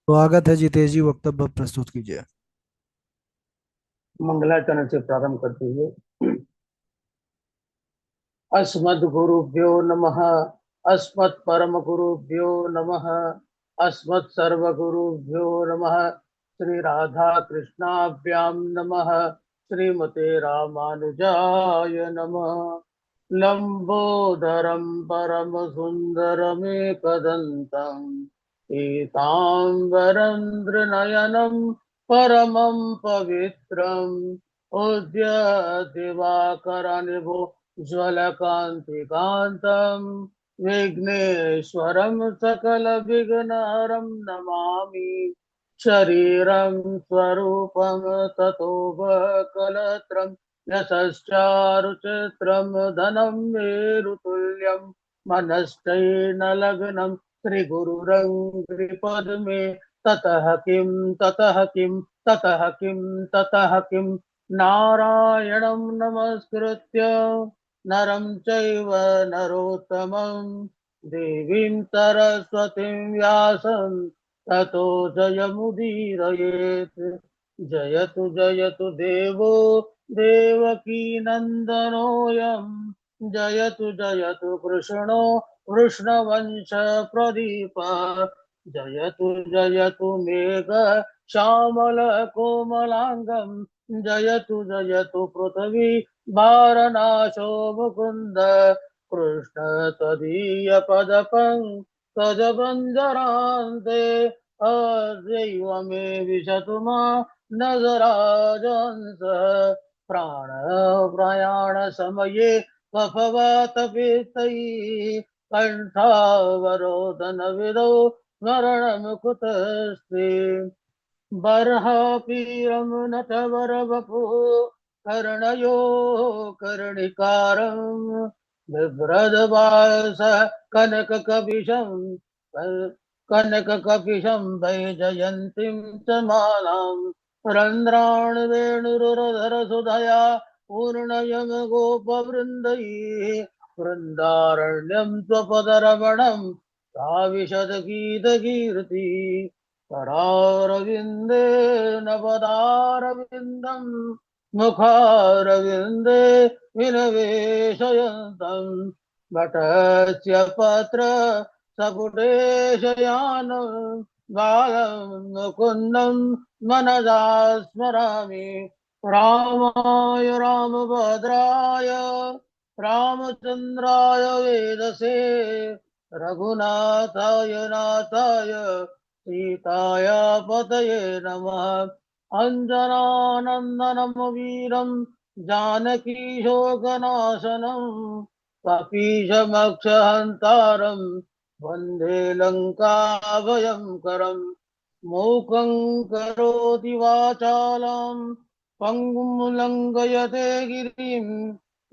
स्वागत है जितेश जी, वक्तव्य प्रस्तुत कीजिए। मंगलाचरण से प्रारंभ करते हुए अस्मद् गुरुभ्यो नमः। अस्मत् परम गुरुभ्यो नमः। अस्मत् सर्व गुरुभ्यो नमः। श्री राधा कृष्णाभ्यां नमः। श्रीमते रामानुजाय नमः। लंबोदरं परम सुंदरमेकदन्तम् पीताम्बरन्द्रनयनं परमं पवित्रम् उद्य दिवाकरनिभो ज्वलकान्तिकान्तम् विघ्नेश्वरं सकलविघ्नहरं नमामि। शरीरं स्वरूपं ततो कलत्रं यशश्चारुचित्रं धनं मेरुतुल्यं मनश्चैनलग्नं श्रीगुरुरङ्घ्रिपद्मे ततः किं ततः किं ततः किं ततः किं नारायणं नमस्कृत्य नरं चैव नरोत्तमं देवीं सरस्वतीं व्यासं ततो जयमुदीरयेत्। जयतु जयतु देवो देवकी नन्दनोऽयं। जयतु जयतु कृष्णो कृष्णवंश प्रदीप। जयतु जयतु मेघ श्यामल कोमलांगम। जयतु जयतु पृथ्वी भारनाशो मुकुंद कृष्ण तदीय पद पंकजबंजरान्ते अद्यैव मे विशतु मा नगराजंस प्राण प्रयाण समये वफवातपितैः कंठावरोधन विदौ स्मरणमुकुतस्ते बर्हापीरं नटवरवपुः कर्णयो कर्णिकारं बिभ्रदवास कनककपिशं कनककपिशं वैजयन्तीं च मालां रन्ध्रान् वेणुरुरधरसुधया पूर्णयं गोपवृन्दैः वृन्दारण्यं त्वपदरमणं प्राविशद्गीतकीर्ति करारविन्दे नवदारविन्दम् मुखारविन्दे विनवेशयन्तम् वटस्य पत्र सपुटेशयानम् बालम् मुकुन्दम् मनसा स्मरामि। रामाय रामभद्राय रामचन्द्राय वेदसे रघुनाथाय नाथाय सीताया पतये नमः। अञ्जनानन्दनं वीरं जानकी शोकनाशनं कपीशमक्षहन्तारं वन्दे लङ्काभयङ्करं मूकं करोति वाचालं पङ्गुं लङ्घयते गिरिं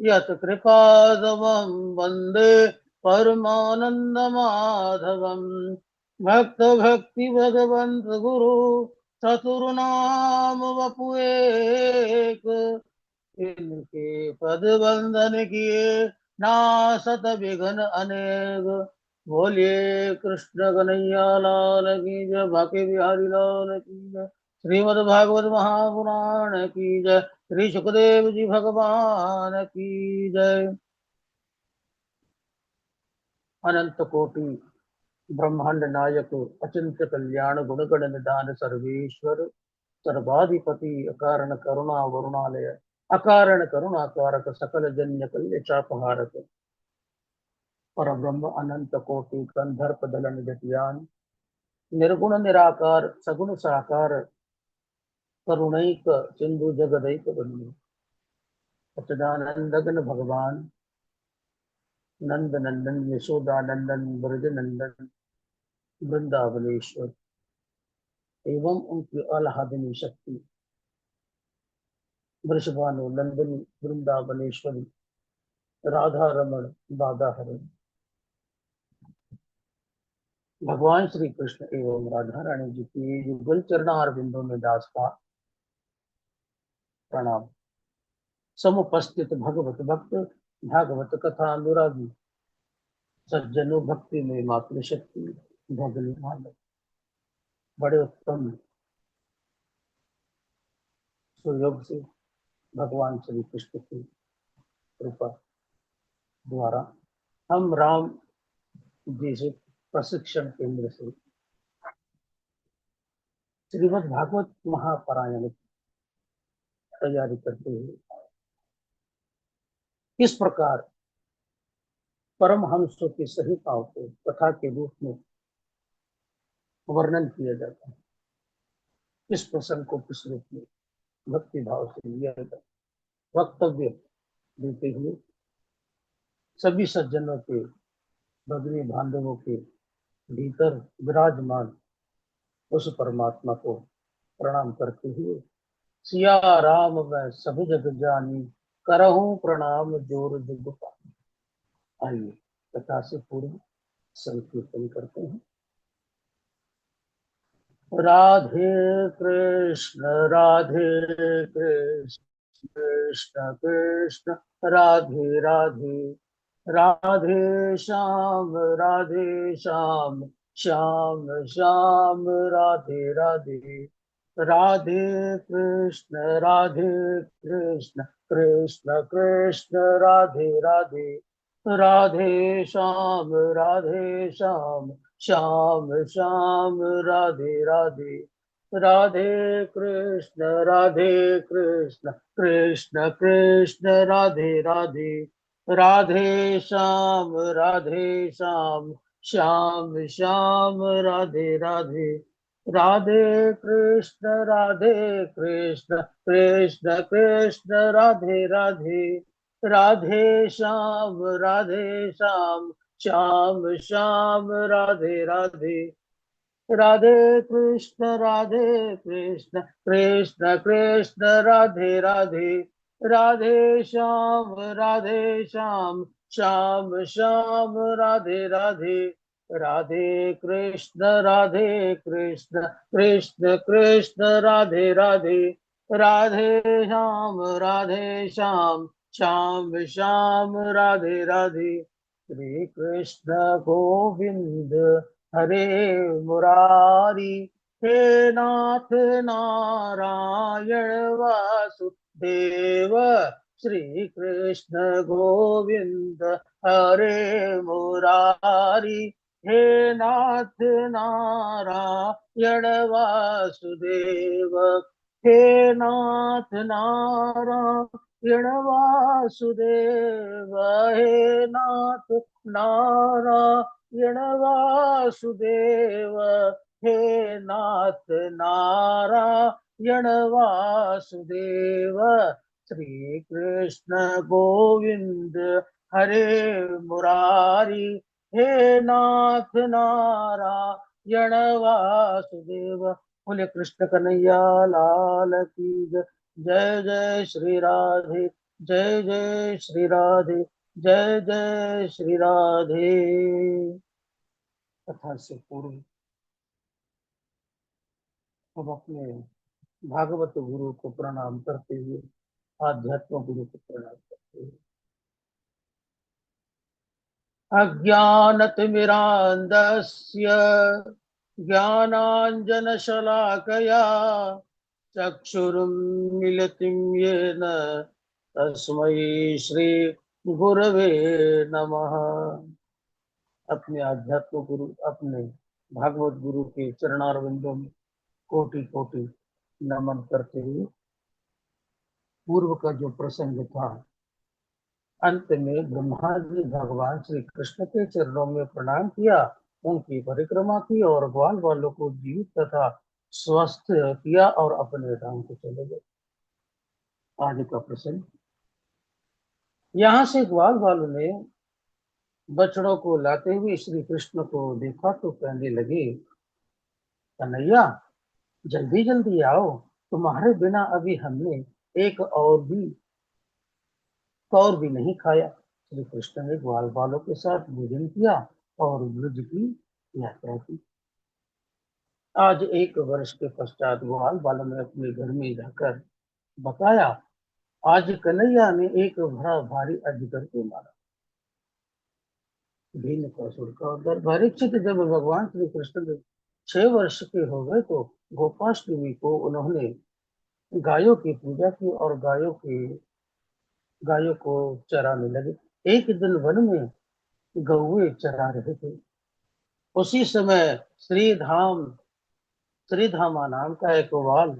यत्कृपादमं वन्दे परमानन्दमाधवम्। भक्त भक्ति भगवंत गुरु चतुर्नाम वपु एक। इनके पद वंदन किए नासत विघ्न अनेक। बोलिए कृष्ण कन्हैया लाल की जय। बाके बिहारी लाल की जय। श्रीमद् भागवत महापुराण की जय। श्री सुखदेव जी भगवान की जय। अनंत कोटि ब्रह्मांड नायक अचिंत्य कल्याण गुणगण निधान सर्वेश्वर सर्वाधिपति अकारण करुणा वरुणालय अकारण करुणा कारक सकल जन्य कल्य चापहारक पर ब्रह्म अनंत कोटि कंधर्प दलन जटियान निर्गुण निराकार सगुण साकार करुणैक सिंधु जगदैक बंधु सच्चिदानंद भगवान नंद नंदन यशोदा नंदन ब्रज नंदन वृंदावनेश्वर एवं उनकी आह्लादनी शक्ति वृषभानु नंदनी वृंदावनेश्वरी राधा रमण दादा हरण भगवान श्री कृष्ण एवं राधा रानी जी की युगल चरणार बिंदु में दास का प्रणाम। समुपस्थित भगवत भक्त भागवत कथा अनुरागी सज्जनों भक्ति में मातृ शक्ति भगनी मानव बड़े उत्तम सुयोग से भगवान श्री कृष्ण की कृपा द्वारा हम राम जी से प्रशिक्षण केंद्र से श्रीमद् भागवत महापारायण की तैयारी करते हुए किस प्रकार परमहंसों की सहिताओं को कथा के रूप में वर्णन किया जाता है, किस प्रसंग को किस रूप में भक्ति भाव से लिया जाता है, वक्तव्य देते हुए सभी सज्जनों के भगनी बांधवों के भीतर विराजमान उस परमात्मा को प्रणाम करते हुए सिया राम मैं सब जग जानी करहूं प्रणाम जोर जुग पानी। आइए कथा से पूर्व संकीर्तन करते हैं। राधे कृष्ण कृष्ण कृष्ण राधे राधे राधे श्याम श्याम श्याम राधे राधे राधे कृष्ण कृष्ण कृष्ण राधे राधे राधे श्याम श्याम श्याम राधे राधे राधे कृष्ण कृष्ण कृष्ण राधे राधे राधे श्याम श्याम राधे राधे राधे कृष्ण कृष्ण कृष्ण राधे राधे राधे श्याम श्याम श्याम राधे राधे राधे कृष्ण कृष्ण कृष्ण राधे राधे राधे श्याम श्याम श्याम राधे राधे राधे कृष्ण कृष्ण कृष्ण राधे राधे राधे श्याम श्याम श्याम राधे राधे श्री कृष्ण गोविंद हरे मुरारी हे नाथ नारायण वासुदेव श्री कृष्ण गोविंद हरे मुरारी हे नाथ नारायण वासुदेव हे नाथ नारायण वासुदेव हे नाथ नारायण वासुदेव हे नाथ नारायण वासुदेव श्री कृष्ण गोविंद हरे मुरारी हे नाथ नारायण वासुदेव। बोले कृष्ण कन्हैया लाल की जय। जय श्री राधे जय श्री राधे जय श्री राधे। कथा से पूर्व अब अपने भागवत गुरु को प्रणाम करते हुए आध्यात्म गुरु को प्रणाम करते हुए अज्ञानतिमिरान्धस्य ज्ञानाञ्जनशलाकया चक्षुरुन्मीलितं येन तस्मै श्री गुरवे नमः। अपने आध्यात्म गुरु अपने भागवत गुरु के चरणारविंदों में कोटि कोटि नमन करते हुए पूर्व का जो प्रसंग था, अंत में ब्रह्मा जी भगवान श्री कृष्ण के चरणों में प्रणाम किया, उनकी परिक्रमा की और ग्वाल वालों को जीवित तथा स्वस्थ किया और अपने धाम को चले गए। आज का प्रसंग, यहाँ से ग्वाल वालों ने बछड़ों को लाते हुए श्री कृष्ण को देखा तो कहने लगे, कन्हैया जल्दी जल्दी आओ, तुम्हारे बिना अभी हमने एक और भी नहीं खाया। श्री कृष्ण ने ग्वाल बालों के साथ भोजन किया और ब्रज की यात्रा की। आज 1 वर्ष के पश्चात ग्वाल बालों ने अपने घर में जाकर बताया, आज कन्हैया ने एक बड़ा भारी अजगर को मारा। भीम का सुर का उधर परीक्षित जब भगवान श्री कृष्ण ने 6 वर्ष के हो गए तो गोपाष्टमी को उन्होंने गायों की पूजा की और गायों को चराने लगे। एक दिन वन में गौए चरा रहे थे। उसी समय श्रीधाम श्रीधामा नाम का एक ग्वाल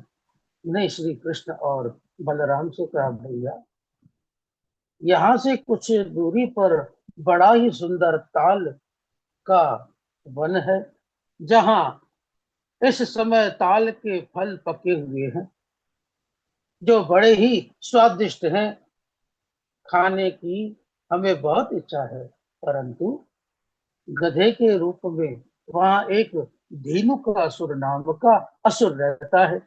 ने श्री कृष्ण और बलराम से कहा, भैया, यहाँ से कुछ दूरी पर बड़ा ही सुंदर ताल का वन है, जहाँ इस समय ताल के फल पके हुए हैं, जो बड़े ही स्वादिष्ट हैं। खाने की हमें बहुत इच्छा है, परंतु गधे के रूप में वहां एक धेनुकासुर नाम का असुर रहता है,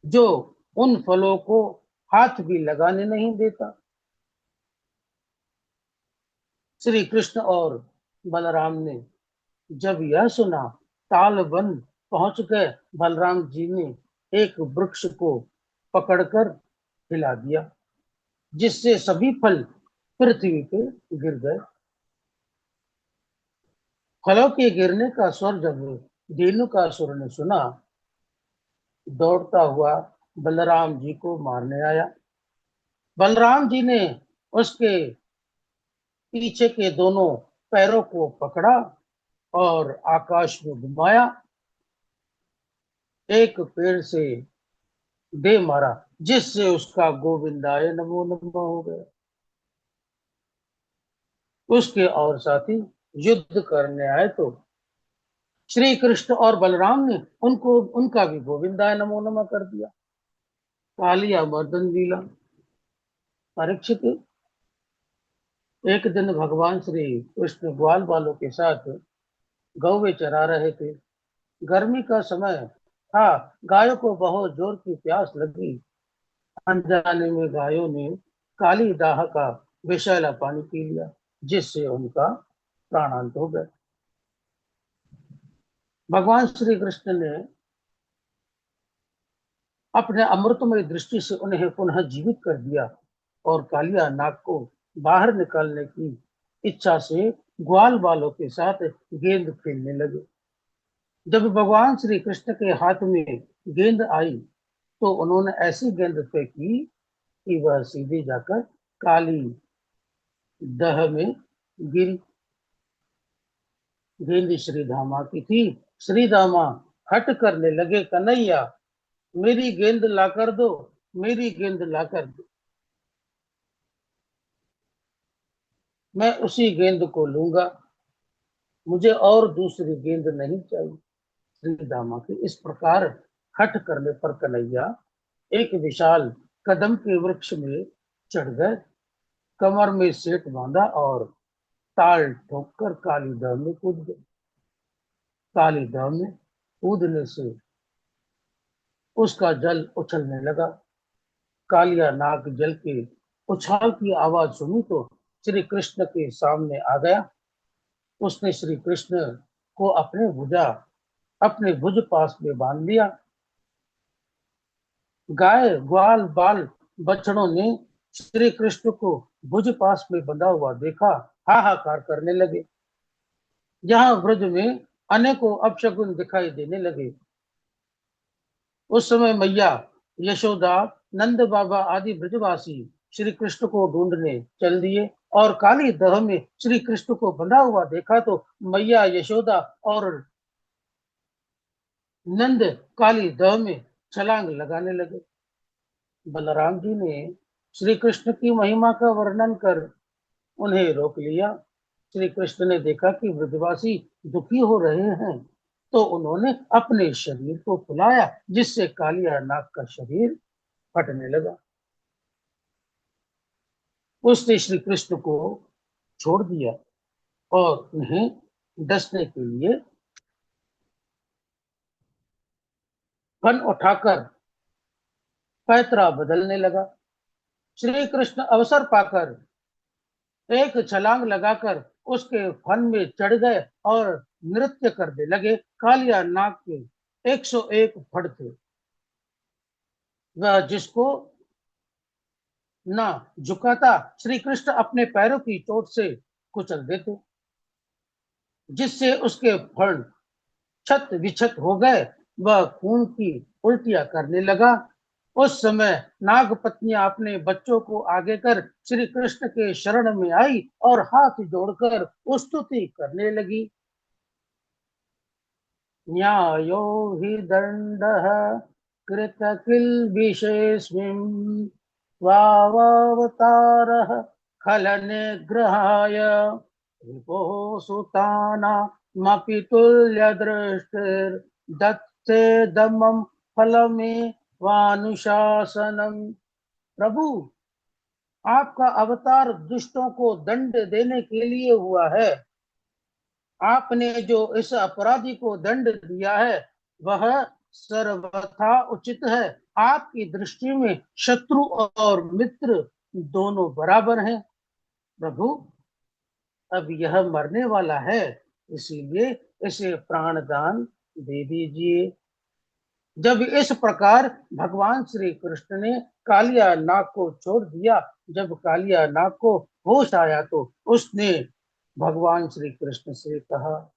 जो उन फलों को हाथ भी लगाने नहीं देता। श्री कृष्ण और बलराम ने जब यह सुना, ताल वन पहुंच गए। बलराम जी ने एक वृक्ष को पकड़कर हिला दिया, जिससे सभी फल पृथ्वी पे गिर गए। फलों के गिरने का स्वर जब धेनुकासुर ने सुना, दौड़ता हुआ बलराम जी को मारने आया। बलराम जी ने उसके पीछे के दोनों पैरों को पकड़ा और आकाश में घुमाया, एक पेड़ से दे मारा, जिससे उसका गोविंदाय नमो नमः हो गया। उसके और साथी युद्ध करने आए तो श्री कृष्ण और बलराम ने उनका भी गोविंदाय नमो नमः कर दिया। कालिया मर्दन लीला। परीक्षित, एक दिन भगवान श्री कृष्ण ग्वाल बालों के साथ गौवे चरा रहे थे। गर्मी का समय था। गायों को बहुत जोर की प्यास लगी। अनजाने में गायों ने काली दाह का विषैला पानी पी लिया, जिससे उनका प्राणांत हो गया। भगवान श्री कृष्ण ने अपने अमृतमय दृष्टि से उन्हें पुनः जीवित कर दिया और कालिया नाग को बाहर निकालने की इच्छा से ग्वाल बालों के साथ गेंद खेलने लगे। जब भगवान श्री कृष्ण के हाथ में गेंद आई तो उन्होंने ऐसी गेंद फेंकी कि वह सीधे जाकर काली दह में गिरी। गेंद श्रीधामा की थी। श्रीधामा हट करने लगे, कन्हैया, मेरी गेंद ला कर दो, मेरी गेंद ला कर दो, मैं उसी गेंद को लूंगा, मुझे और दूसरी गेंद नहीं चाहिए। श्रीदामा के इस प्रकार हट करने पर कन्हैया एक विशाल कदम के वृक्ष में चढ़ गए, कमर में सेट बांधा और ताल ठोककर काली दह में कूद गए। काली दह में कूदने से उसका जल उछलने लगा। कालिया नाग जल के उछाल की आवाज सुनी तो श्री कृष्ण के सामने आ गया। उसने श्री कृष्ण को अपने भुज पास में बांध लिया। गाय ग्वाल बाल बछड़ों ने श्री कृष्ण को भुज पास में बंधा हुआ देखा, हाहाकार करने लगे। यहाँ ब्रज में अनेकों अपशगुन दिखाई देने लगे। उस समय मैया यशोदा, नंद बाबा आदि ब्रजवासी श्री कृष्ण को ढूंढने चल दिए और काली दह में श्री कृष्ण को बंधा हुआ देखा तो मैया यशोदा और नंद काली दह में छलांग लगाने लगे। बलराम जी ने श्री कृष्ण की महिमा का वर्णन कर उन्हें रोक लिया। श्री कृष्ण ने देखा कि ब्रजवासी दुखी हो रहे हैं, तो उन्होंने अपने शरीर को फुलाया, जिससे कालिया नाग का शरीर फटने लगा। उसने श्री कृष्ण को छोड़ दिया और उन्हें डसने के लिए फन उठाकर पैतरा बदलने लगा। श्री कृष्ण अवसर पाकर एक छलांग लगाकर उसके फन में चढ़ गए और नृत्य करने लगे। कालिया नाग के 101 फड़ थे। वह जिसको ना झुकाता श्री कृष्ण अपने पैरों की चोट से कुचल देते, जिससे उसके फड़ छत विछत हो गए, वह खून की उल्टियां करने लगा। उस समय नाग पत्नियां अपने बच्चों को आगे कर श्री कृष्ण के शरण में आई और हाथ जोड़कर स्तुति करने लगी। न्यायो हि दण्डः कृतकिल्बिषेऽस्मिन् त्वावतारः खलनिग्रहाय रिपोः सुतानामपि तुल्यदृष्टिर्दत्तेदमं फलमेवानुशासनम्। प्रभु, आपका अवतार दुष्टों को दंड देने के लिए हुआ है। आपने जो इस अपराधी को दंड दिया है वह सर्वथा उचित है। आपकी दृष्टि में शत्रु और मित्र दोनों बराबर हैं। प्रभु, अब यह मरने वाला है, इसीलिए इसे प्राणदान दे दीजिए। जब इस प्रकार भगवान श्री कृष्ण ने कालिया नाग को छोड़ दिया, जब कालिया नाग को होश आया तो उसने भगवान श्री कृष्ण से कहा,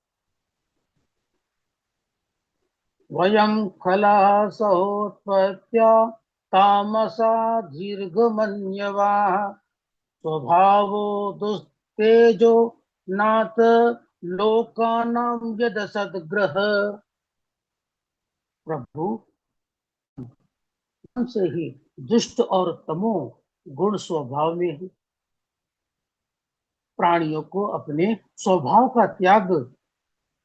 वयं खला सहोत्पत्त्या तामसा दीर्घमन्यवाः स्वभावो दुस्तेजो नाथ लोकानां यदसद्ग्रह। प्रभु, से ही दुष्ट और तमो गुण स्वभाव में है। प्राणियों को अपने स्वभाव का त्याग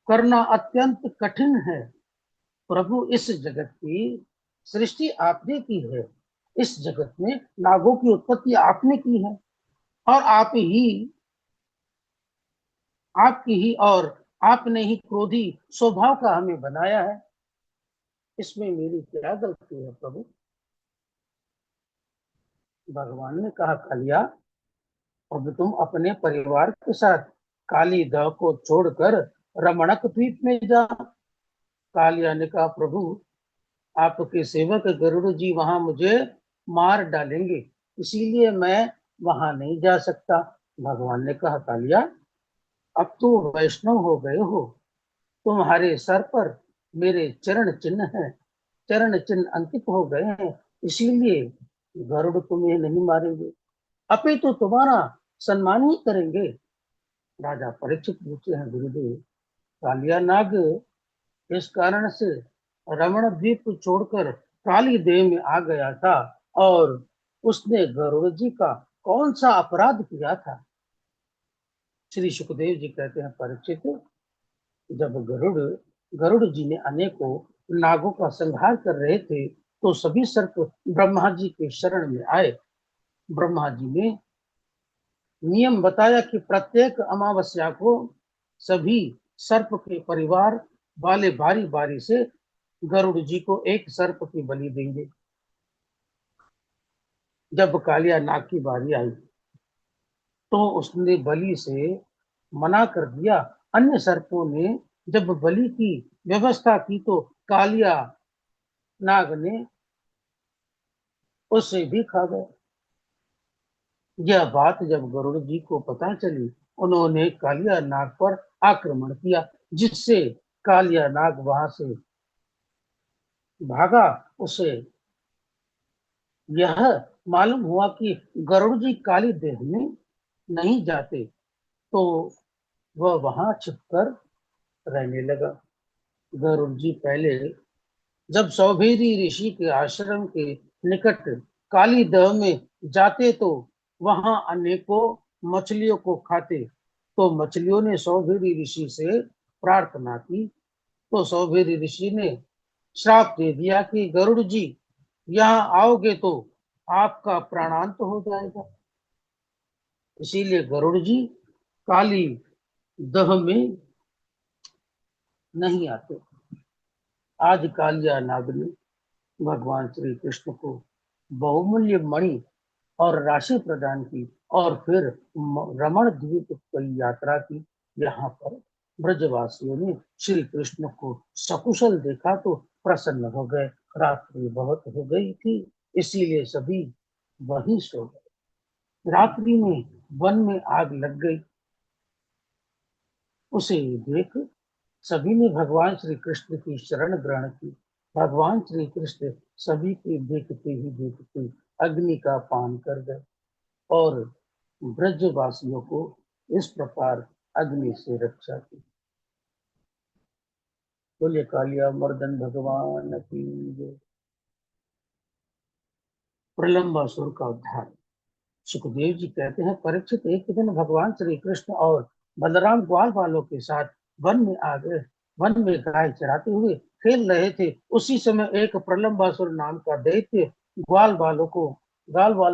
करना अत्यंत कठिन है। प्रभु, इस जगत की सृष्टि आपने की है। इस जगत में नागों की उत्पत्ति आपने की है और आपकी ही और आपने ही क्रोधी स्वभाव का हमें बनाया है। इसमें मेरी क्या गलती है प्रभु? भगवान ने कहा, कालिया, अब तुम अपने परिवार के साथ काली दह को छोड़कर रमणक द्वीप में जा। कालिया ने कहा, प्रभु, आपके सेवक गरुड़ जी वहां मुझे मार डालेंगे, इसीलिए मैं वहां नहीं जा सकता। भगवान ने कहा, कालिया, अब तो वैष्णव हो गए हो, तुम्हारे सर पर मेरे चरण चिन्ह हैं, चरण चिन्ह अंकित हो गए हैं, इसीलिए गरुड़ तुम्हें नहीं मारेंगे, अपितु तो तुम्हारा सम्मान ही करेंगे। राजा परीक्षित पूछते हैं, गुरुदेव, कालिया नाग इस कारण से रमण द्वीप को छोड़कर काली देह में आ गया था और उसने गरुड़ जी का कौन सा अपराध किया था? श्री सुखदेव जी कहते हैं, परीक्षित, जब गरुड़ जी ने अनेकों नागों का संहार कर रहे थे तो सभी सर्प ब्रह्मा जी के शरण में आए। ब्रह्मा जी ने नियम बताया कि प्रत्येक अमावस्या को सभी सर्प के परिवार वाले बारी बारी से गरुड़ जी को एक सर्प की बलि देंगे। जब कालिया नाग की बारी आई तो उसने बलि से मना कर दिया। अन्य सर्पों ने जब बलि की व्यवस्था की तो कालिया नाग ने उसे भी खा गया। यह बात जब गरुड़ जी को पता चली, उन्होंने कालिया नाग पर आक्रमण किया, जिससे कालिया नाग वहां से भागा। उसे यह मालूम हुआ कि गरुड़ जी काली देह में नहीं जाते, तो वह वहां छिपकर रहने लगा। गरुड़ जी पहले जब सौभेरी ऋषि के आश्रम के निकट काली दह में जाते तो वहां अनेकों मछलियों को खाते। तो मछलियों ने सौभेरी ऋषि से प्रार्थना की, तो सौभेरी ऋषि ने श्राप दे दिया कि गरुड़ जी यहाँ आओगे तो आपका प्राणांत हो जाएगा। इसीलिए गरुड़ जी काली दह में नहीं आते। आज कालिया नाग ने भगवान श्री कृष्ण को बहुमूल्य मणि और राशि प्रदान की और फिर रमण द्वीप की यात्रा की। यहाँ पर ब्रजवासियों ने श्री कृष्ण को सकुशल देखा तो प्रसन्न हो गए। रात्रि बहुत हो गई थी, इसीलिए सभी वहीं सो गए। रात्रि में वन में आग लग गई। उसे देख सभी ने भगवान श्री कृष्ण की शरण ग्रहण की। भगवान श्री कृष्ण सभी के देखते अग्नि का पान कर गए और ब्रजवासियों को इस प्रकार अग्नि से रक्षा की। बोलिए कालिया मर्दन भगवान की जय। प्रलंबासुर का उद्धार। सुखदेव जी कहते हैं, परीक्षित, एक दिन भगवान श्री कृष्ण और बलराम ग्वाल बालों के साथ वन में आ गए। वन में गाय चराते हुए खेल रहे थे। उसी समय एक प्रलंबासुर नाम का दैत्य ग्वाल बालों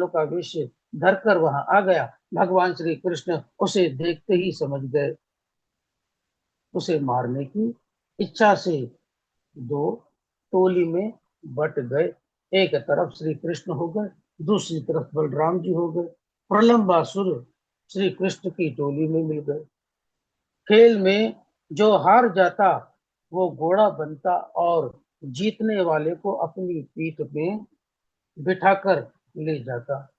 का वेश धरकर वहां आ गया। भगवान श्री कृष्ण उसे देखते ही समझ गए। उसे मारने की इच्छा से दो टोली में बट गए। एक तरफ श्री कृष्ण हो गए, दूसरी तरफ बलराम जी हो गए। प्रलंबासुर श्री कृष्ण की टोली में मिल गए। खेल में जो हार जाता वो घोड़ा बनता और जीतने वाले को अपनी पीठ में बिठाकर ले जाता।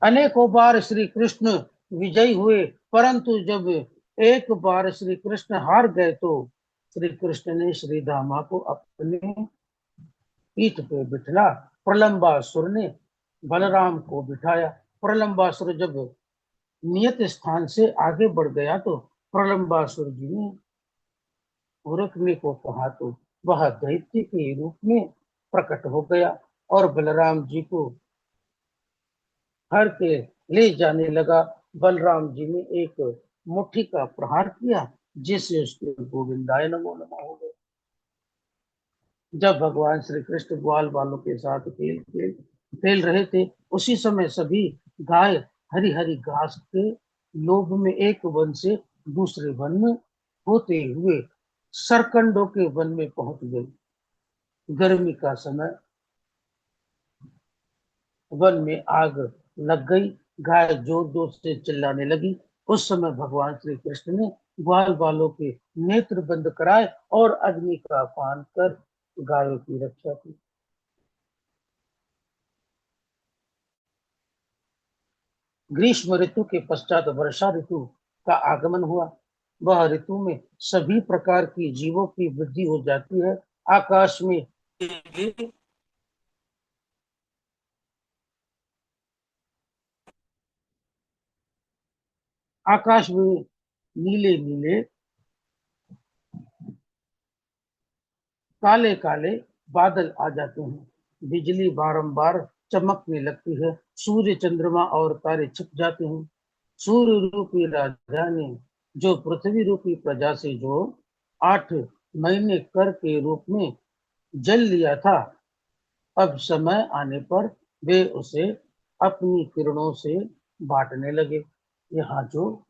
अनेकों बार श्री कृष्ण विजयी हुए, परंतु जब एक बार श्री कृष्ण हार गए तो श्री कृष्ण ने श्री धामा को अपने पीठ पे बिठला। प्रलंबासुर ने बलराम को बिठाया। प्रलंबासुर जब नियत स्थान से आगे बढ़ गया तो प्रलंबासुर जी ने रुकने को कहा तो वह दैत्य के रूप में प्रकट हो गया और बलराम जी को हर के ले जाने लगा। बलराम जी ने एक मुट्ठी का प्रहार किया जिससे उसके गोविंदाय नमो नमः हो गए। जब भगवान श्री कृष्ण ग्वाल बालों के साथ खेल रहे थे, उसी समय सभी गाय हरी हरी घास के लोभ में एक वन से दूसरे वन में होते हुए सरकंडों के वन में पहुंच गई। गर्मी का समय, वन में आग लग गई। गाय जोर जोर से चिल्लाने लगी। उस समय भगवान श्री कृष्ण ने ग्वाल बालों के नेत्र बंद कराए और अग्नि का पान कर गायों की रक्षा की। ग्रीष्म ऋतु के पश्चात वर्षा ऋतु का आगमन हुआ। वह ऋतु में सभी प्रकार की जीवों की वृद्धि हो जाती है। आकाश में आकाश में नीले नीले काले काले बादल आ जाते हैं। बिजली बारंबार चमकने लगती है। सूर्य चंद्रमा और तारे छिप जाते हैं। सूर्य रूपी राजा ने जो पृथ्वी रूपी प्रजा से जो 8 महीने कर के रूप में जल लिया था, अब समय आने पर वे उसे अपनी किरणों से बांटने लगे। यहाँ जो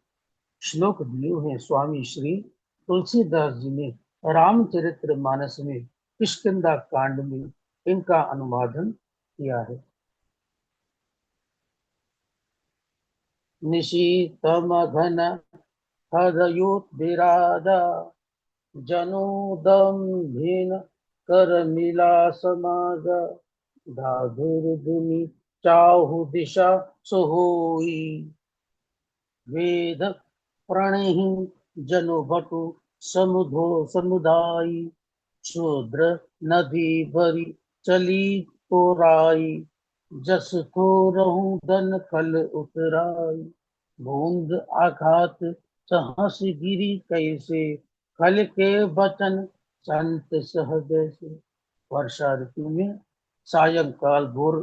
श्लोक दिए हैं स्वामी श्री तुलसीदास जी ने रामचरित्र मानस में किष्किंधा कांड में इनका अनुवादन किया है। निशीतम घन हृदयोद्विरादा जनोदम्भिन कर मिला समाज धाधुर्धुनि चाहु दिशा सोहोई वेद प्रणहि जनो भटु समुदायी शूद्र नदी भरी चली तोराई जस थोरहु धन कल उतराई बूंद आघात सहस गिरी कैसे कल के बचन संत सहज से। वर्षा ऋतु में सायंकाल घोर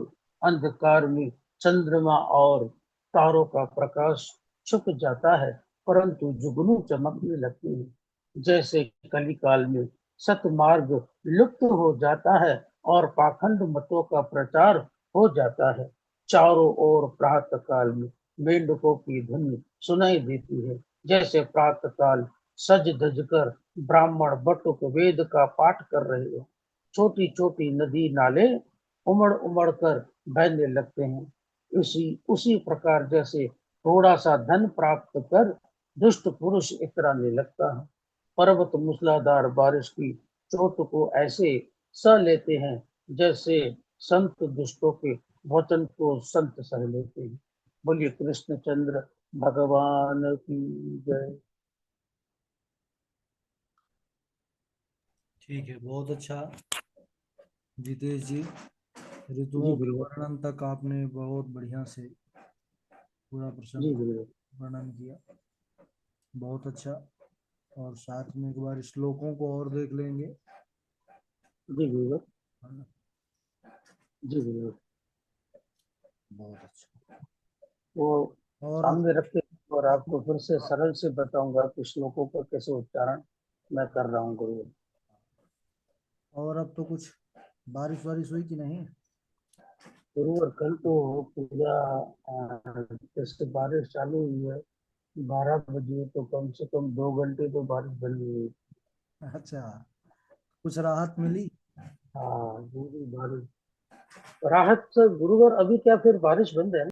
अंधकार में चंद्रमा और तारों का प्रकाश छुप जाता है, परंतु जुगनू चमकने लगती है। जैसे कलिकाल में सतमार्ग लुप्त हो जाता है और पाखंड मतों का प्रचार हो जाता है। चारों ओर प्रातः काल में मेंढकों की ध्वनि सुनाई देती है। जैसे प्रातः काल सज धज कर ब्राह्मण बटुक वेद का पाठ कर रहे हो। छोटी छोटी नदी नाले उमड़ उमड़ कर बहने लगते हैं। उसी उसी प्रकार जैसे थोड़ा सा धन प्राप्त कर दुष्ट पुरुष इतराने लगता है। पर्वत मूसलाधार बारिश की चोट को ऐसे सह लेते हैं जैसे संत दुष्टों के वचन को संत सह लेते हैं। बोलिए कृष्णचंद्र भगवान की जय। ठीक है, बहुत अच्छा जितेश जी। जी ऋतुओं के गुरुवर। वर्णन तक आपने बहुत बढ़िया से पूरा जी प्रश्न गुरुवर। वर्णन किया। बहुत अच्छा। और साथ में एक बार श्लोकों को और देख लेंगे, जी गुरुवर। है ना? जी गुरुवर। बहुत अच्छा। वो और सामने रख के और आपको फिर से सरल से बताऊंगा कि श्लोकों का कैसे उच्चारण मैं कर रहा हूँ गुरुवर। और अब तो कुछ बारिश वारिश हुई कि नहीं? गुरुवर कल तो पूरा जैसे बारिश चालू हुई है 12 बजे, तो कम से कम 2 घंटे तो बारिश बनी हुई है। अच्छा, कुछ राहत मिली? हाँ पूरी बारिश। राहत से गुरुवर, अभी क्या फिर बारिश बंद है?